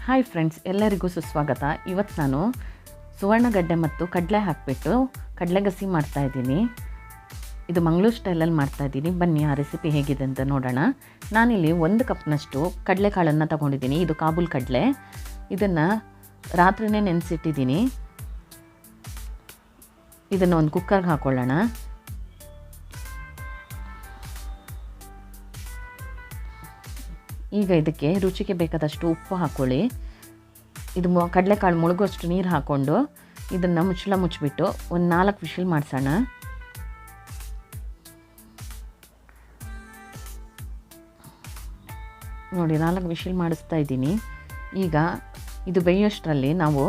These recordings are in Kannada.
ಹಾಯ್ ಫ್ರೆಂಡ್ಸ್, ಎಲ್ಲರಿಗೂ ಸುಸ್ವಾಗತ. ಇವತ್ತು ನಾನು ಸುವರ್ಣಗಡ್ಡೆ ಮತ್ತು ಕಡಲೆ ಹಾಕಿಬಿಟ್ಟು ಕಡಲೆಗಸಿ ಮಾಡ್ತಾಯಿದ್ದೀನಿ. ಇದು ಮಂಗಳೂರು ಸ್ಟೈಲಲ್ಲಿ ಮಾಡ್ತಾಯಿದ್ದೀನಿ. ಬನ್ನಿ ಆ ರೆಸಿಪಿ ಹೇಗಿದೆ ಅಂತ ನೋಡೋಣ. ನಾನಿಲ್ಲಿ 1 ಕಪ್ನಷ್ಟು ಕಡಲೆಕಾಳನ್ನು ತಗೊಂಡಿದ್ದೀನಿ. ಇದು ಕಾಬೂಲ್ ಕಡಲೆ. ಇದನ್ನು ರಾತ್ರಿನೇ ನೆನೆಸಿಟ್ಟಿದ್ದೀನಿ. ಇದನ್ನು ಒಂದು ಕುಕ್ಕರ್ಗೆ ಹಾಕ್ಕೊಳ್ಳೋಣ. ಈಗ ಇದಕ್ಕೆ ರುಚಿಗೆ ಬೇಕಾದಷ್ಟು ಉಪ್ಪು ಹಾಕ್ಕೊಳ್ಳಿ. ಇದು ಕಡಲೆಕಾಳು ಮುಳುಗೋಷ್ಟು ನೀರು ಹಾಕ್ಕೊಂಡು ಇದನ್ನು ಮುಚ್ಚಿಬಿಟ್ಟು ಒಂದು 4 ವಿಷಲ್ ಮಾಡಿಸೋಣ. ನೋಡಿ 4 ವಿಷಲ್ ಮಾಡಿಸ್ತಾ ಇದ್ದೀನಿ. ಈಗ ಇದು ಬೇಯೋಷ್ಟರಲ್ಲಿ ನಾವು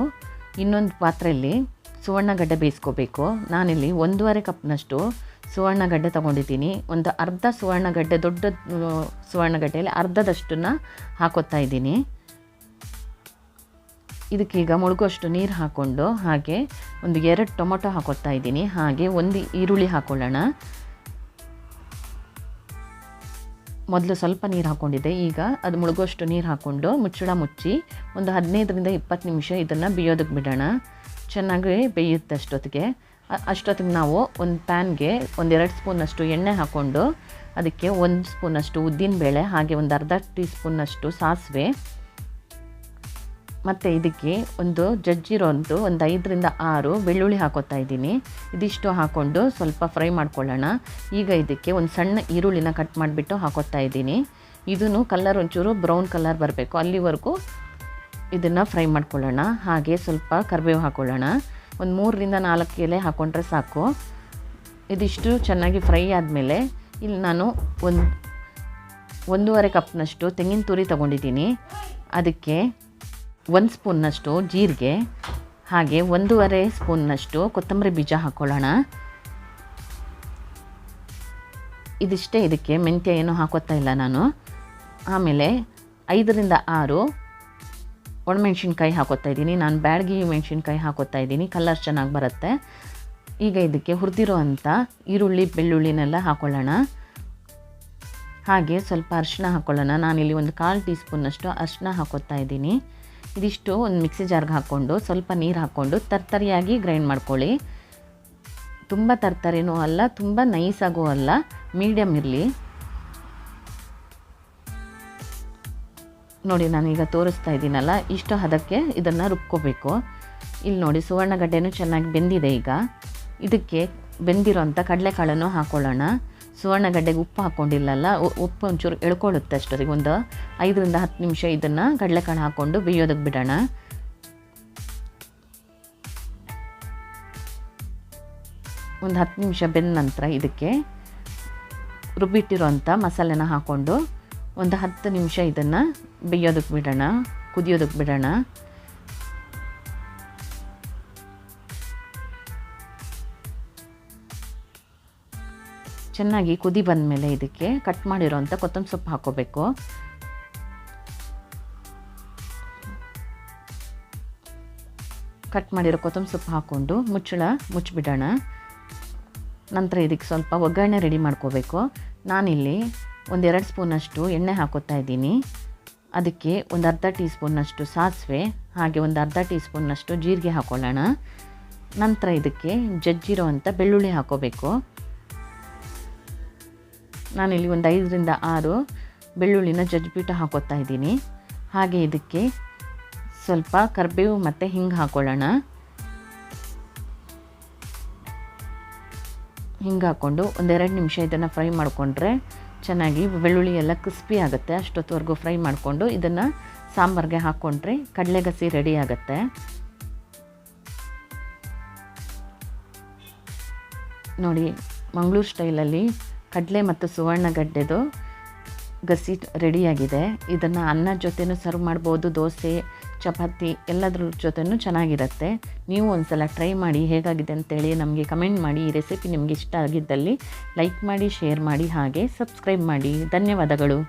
ಇನ್ನೊಂದು ಪಾತ್ರೆಯಲ್ಲಿ ಸುವರ್ಣಗಡ್ಡೆ ಬೇಯಿಸ್ಕೋಬೇಕು. ನಾನಿಲ್ಲಿ 1.5 ಕಪ್ನಷ್ಟು ಸುವರ್ಣಗಡ್ಡೆ ತೊಗೊಂಡಿದ್ದೀನಿ. ಒಂದು ಅರ್ಧ ಸುವರ್ಣಗಡ್ಡೆ, ದೊಡ್ಡ ಸುವರ್ಣಗಡ್ಡೆಯಲ್ಲಿ ಅರ್ಧದಷ್ಟನ್ನು ಹಾಕೋತಾ ಇದ್ದೀನಿ. ಇದಕ್ಕೀಗ ಮುಳುಗೋಷ್ಟು ನೀರು ಹಾಕ್ಕೊಂಡು ಹಾಗೆ ಒಂದು 2 ಟೊಮೊಟೊ ಹಾಕೋತಾ ಇದ್ದೀನಿ. ಹಾಗೆ 1 ಈರುಳ್ಳಿ ಹಾಕ್ಕೊಳ್ಳೋಣ. ಮೊದಲು ಸ್ವಲ್ಪ ನೀರು ಹಾಕ್ಕೊಂಡಿದ್ದೆ. ಈಗ ಅದು ಮುಳುಗೋಷ್ಟು ನೀರು ಹಾಕ್ಕೊಂಡು ಮುಚ್ಚಿ ಒಂದು 15ರಿಂದ 20 ನಿಮಿಷ ಇದನ್ನು ಬೇಯೋದಕ್ಕೆ ಬಿಡೋಣ. ಚೆನ್ನಾಗಿ ಬೇಯುತ್ತೆ. ಅಷ್ಟೊತ್ತಿಗೆ ನಾವು ಒಂದು ಪ್ಯಾನ್ಗೆ 1-2 ಸ್ಪೂನಷ್ಟು ಎಣ್ಣೆ ಹಾಕ್ಕೊಂಡು ಅದಕ್ಕೆ 1 ಸ್ಪೂನಷ್ಟು ಉದ್ದಿನಬೇಳೆ, ಹಾಗೆ ಒಂದು ಅರ್ಧ ಟೀ ಸ್ಪೂನಷ್ಟು ಸಾಸಿವೆ, ಮತ್ತು ಇದಕ್ಕೆ ಒಂದು ಜಜ್ಜಿರೋಂದು ಒಂದು 5ರಿಂದ 6 ಬೆಳ್ಳುಳ್ಳಿ ಹಾಕೋತಾ ಇದ್ದೀನಿ. ಇದಿಷ್ಟು ಹಾಕ್ಕೊಂಡು ಸ್ವಲ್ಪ ಫ್ರೈ ಮಾಡ್ಕೊಳ್ಳೋಣ. ಈಗ ಇದಕ್ಕೆ ಒಂದು ಸಣ್ಣ ಈರುಳ್ಳಿನ ಕಟ್ ಮಾಡಿಬಿಟ್ಟು ಹಾಕೋತಾ ಇದ್ದೀನಿ. ಇದನ್ನು ಕಲರ್ ಒಂಚೂರು ಬ್ರೌನ್ ಕಲರ್ ಬರಬೇಕು, ಅಲ್ಲಿವರೆಗೂ ಇದನ್ನು ಫ್ರೈ ಮಾಡ್ಕೊಳ್ಳೋಣ. ಹಾಗೆ ಸ್ವಲ್ಪ ಕರಿಬೇವು ಹಾಕ್ಕೊಳ್ಳೋಣ. ಒಂದು 3ರಿಂದ 4 ಎಲೆ ಹಾಕ್ಕೊಂಡ್ರೆ ಸಾಕು. ಇದಿಷ್ಟು ಚೆನ್ನಾಗಿ ಫ್ರೈ ಆದಮೇಲೆ ಇಲ್ಲಿ ನಾನು 1.5 ಕಪ್ನಷ್ಟು ತೆಂಗಿನ ತುರಿ ತೊಗೊಂಡಿದ್ದೀನಿ. ಅದಕ್ಕೆ 1 ಸ್ಪೂನ್ನಷ್ಟು ಜೀರಿಗೆ, ಹಾಗೆ 1.5 ಸ್ಪೂನ್ನಷ್ಟು ಕೊತ್ತಂಬರಿ ಬೀಜ ಹಾಕ್ಕೊಳ್ಳೋಣ. ಇದಿಷ್ಟೇ. ಇದಕ್ಕೆ ಮೆಂತ್ಯ ಏನೂ ಹಾಕೋತಾ ಇಲ್ಲ ನಾನು. ಆಮೇಲೆ 5ರಿಂದ 6 ಒಣಮೆಣ್ಸಿನ್ಕಾಯಿ ಹಾಕೋತಾ ಇದ್ದೀನಿ. ನಾನು ಬ್ಯಾಡಗಿ ಮೆಣಸಿನ್ಕಾಯಿ ಹಾಕೋತಾ ಇದ್ದೀನಿ, ಕಲರ್ ಚೆನ್ನಾಗಿ ಬರುತ್ತೆ. ಈಗ ಇದಕ್ಕೆ ಹುರಿದಿರೋ ಅಂಥ ಈರುಳ್ಳಿ ಬೆಳ್ಳುಳ್ಳಿನೆಲ್ಲ ಹಾಕ್ಕೊಳ್ಳೋಣ. ಹಾಗೆ ಸ್ವಲ್ಪ ಅರಿಶಿನ ಹಾಕ್ಕೊಳ್ಳೋಣ. ನಾನಿಲ್ಲಿ ಒಂದು 1/4 ಟೀ ಸ್ಪೂನಷ್ಟು ಅರಿಶಿನ ಹಾಕೋತಾ ಇದ್ದೀನಿ. ಇದಿಷ್ಟು ಒಂದು ಮಿಕ್ಸಿ ಜಾರ್ಗೆ ಹಾಕ್ಕೊಂಡು ಸ್ವಲ್ಪ ನೀರು ಹಾಕ್ಕೊಂಡು ತರ್ತರಿಯಾಗಿ ಗ್ರೈಂಡ್ ಮಾಡ್ಕೊಳ್ಳಿ. ತುಂಬ ತರ್ತರಿನೂ ಅಲ್ಲ, ತುಂಬ ನೈಸಾಗೂ ಅಲ್ಲ, ಮೀಡಿಯಮ್ ಇರಲಿ. ನೋಡಿ ನಾನೀಗ ತೋರಿಸ್ತಾ ಇದ್ದೀನಲ್ಲ, ಇಷ್ಟು ಹದಕ್ಕೆ ಇದನ್ನು ರುಬ್ಕೋಬೇಕು. ಇಲ್ಲಿ ನೋಡಿ ಸುವರ್ಣಗಡ್ಡೆನೂ ಚೆನ್ನಾಗಿ ಬೆಂದಿದೆ. ಈಗ ಇದಕ್ಕೆ ಬೆಂದಿರೋಂಥ ಕಡಲೆಕಾಳನ್ನು ಹಾಕ್ಕೊಳ್ಳೋಣ. ಸುವರ್ಣಗಡ್ಡೆಗೆ ಉಪ್ಪು ಹಾಕ್ಕೊಂಡಿಲ್ಲಲ್ಲ, ಉಪ್ಪು ಒಂಚೂರು ಎಳ್ಕೊಳ್ಳುತ್ತೆ. ಅಷ್ಟೊತ್ತಿಗೆ ಒಂದು 5ರಿಂದ 10 ನಿಮಿಷ ಇದನ್ನು ಕಡಲೆಕಾಳು ಹಾಕ್ಕೊಂಡು ಬೇಯೋದಕ್ಕೆ ಬಿಡೋಣ. ಒಂದು 10 ನಿಮಿಷ ಬೆಂದ ನಂತರ ಇದಕ್ಕೆ ರುಬ್ಬಿಟ್ಟಿರೋಂಥ ಮಸಾಲೆನ ಹಾಕ್ಕೊಂಡು ಒಂದು 10 ನಿಮಿಷ ಇದನ್ನು ಬೇಯೋದಕ್ಕೆ ಬಿಡೋಣ, ಕುದಿಯೋದಕ್ಕೆ ಬಿಡೋಣ. ಚೆನ್ನಾಗಿ ಕುದಿ ಬಂದಮೇಲೆ ಇದಕ್ಕೆ ಕಟ್ ಮಾಡಿರೋಂಥ ಕೊತ್ತಂಬರಿ ಸೊಪ್ಪು ಹಾಕ್ಕೋಬೇಕು. ಕಟ್ ಮಾಡಿರೋ ಕೊತ್ತಂಬರಿ ಸೊಪ್ಪು ಹಾಕ್ಕೊಂಡು ಮುಚ್ಚಿಬಿಡೋಣ. ನಂತರ ಇದಕ್ಕೆ ಸ್ವಲ್ಪ ಒಗ್ಗರಣೆ ರೆಡಿ ಮಾಡ್ಕೋಬೇಕು. ನಾನಿಲ್ಲಿ 1-2 ಸ್ಪೂನಷ್ಟು ಎಣ್ಣೆ ಹಾಕೋತಾ ಇದ್ದೀನಿ. ಅದಕ್ಕೆ ಒಂದು ಅರ್ಧ ಟೀ ಸ್ಪೂನಷ್ಟು ಸಾಸಿವೆ, ಹಾಗೆ ಒಂದು ಅರ್ಧ ಟೀ ಸ್ಪೂನಷ್ಟು ಜೀರಿಗೆ ಹಾಕ್ಕೊಳ್ಳೋಣ. ನಂತರ ಇದಕ್ಕೆ ಜಜ್ಜಿರೋ ಅಂಥ ಬೆಳ್ಳುಳ್ಳಿ ಹಾಕ್ಕೋಬೇಕು. ನಾನಿಲ್ಲಿ ಒಂದು 5ರಿಂದ 6 ಬೆಳ್ಳುಳ್ಳಿನ ಜಜ್ಜಿಬಿಟ್ಟು ಹಾಕೋತಾ ಇದ್ದೀನಿ. ಹಾಗೆ ಇದಕ್ಕೆ ಸ್ವಲ್ಪ ಕರಿಬೇವು ಮತ್ತು ಹಿಂಗೆ ಹಾಕ್ಕೊಳ್ಳೋಣ. ಹಿಂಗೆ ಹಾಕ್ಕೊಂಡು 1-2 ನಿಮಿಷ ಇದನ್ನು ಫ್ರೈ ಮಾಡಿಕೊಂಡ್ರೆ ಚೆನ್ನಾಗಿ ಬೆಳ್ಳುಳ್ಳಿ ಎಲ್ಲ ಕ್ರಿಸ್ಪಿ ಆಗುತ್ತೆ. ಅಷ್ಟೊತ್ತವರೆಗೂ ಫ್ರೈ ಮಾಡಿಕೊಂಡು ಇದನ್ನು ಸಾಂಬಾರಿಗೆ ಹಾಕ್ಕೊಂಡ್ರೆ ಕಡಲೆಗಸಿ ರೆಡಿ ಆಗುತ್ತೆ. ನೋಡಿ ಮಂಗಳೂರು ಸ್ಟೈಲಲ್ಲಿ ಕಡಲೆ ಮತ್ತು ಸುವರ್ಣಗಡ್ಡೆದು ಗಸಿ ರೆಡಿಯಾಗಿದೆ. ಇದನ್ನು ಅನ್ನದ ಜೊತೆನೂ ಸರ್ವ್ ಮಾಡ್ಬೋದು, ದೋಸೆ, ಚಪಾತಿ ಎಲ್ಲದ್ರ ಜೊತೆನೂ ಚೆನ್ನಾಗಿರುತ್ತೆ. ನೀವು ಒಂದ್ಸಲ ಟ್ರೈ ಮಾಡಿ ಹೇಗಾಗಿದೆ ಅಂತೇಳಿ ನಮಗೆ ಕಮೆಂಟ್ ಮಾಡಿ. ಈ ರೆಸಿಪಿ ನಿಮಗೆ ಇಷ್ಟ ಆಗಿದ್ದಲ್ಲಿ ಲೈಕ್ ಮಾಡಿ, ಶೇರ್ ಮಾಡಿ, ಹಾಗೆ ಸಬ್ಸ್ಕ್ರೈಬ್ ಮಾಡಿ. ಧನ್ಯವಾದಗಳು.